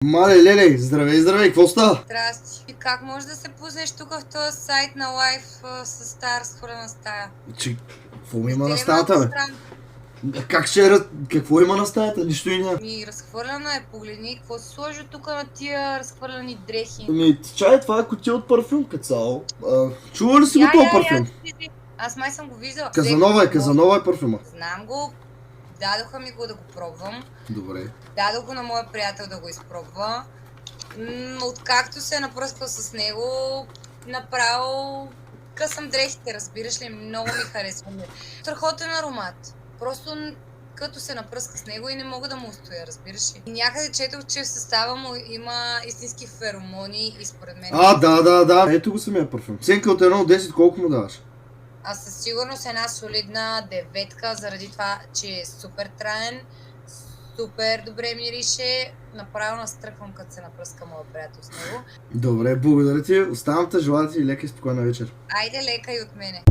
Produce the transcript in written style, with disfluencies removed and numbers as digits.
Мале, леле, здравей, здравей, какво става? Здрасти. Как може да се пуснеш тук в този сайт на лайф с стар разхвърлена стая? Че, какво има Не на те ли е малко стаята, бе? срам? Как ще какво има на стаята? Нищо и няма. Разхвърлена е, погледни, какво се сложи тук на тия разхвърляни дрехи? Чай, това е кутия от парфюм, кацало. Чува ли си го този парфюм? Аз май съм го виждала. Казанова е парфюма. Знам го, дадоха ми го да го пробвам. Добре. Дадох го на моя приятел да го изпробва. Откакто се е напръскал с него, направо късам дрехите, разбираш ли, много ми харесва. Страхотен аромат. Просто като се напръска с него и не мога да му устоя, разбираш ли. И някъде четох, че в състава му има истински феромони и според мен... Да. Ето го самия парфюм. Оценка от 1 до 10, колко му даваш? Аз със сигурност една солидна 9, заради това, че е супер траен, супер добре мирише. Направо настръхвам, като се напръска моя приятел с него. Добре, благодаря ти. Оставам те, желая ти лека и спокойна вечер. Айде, лека и от мене.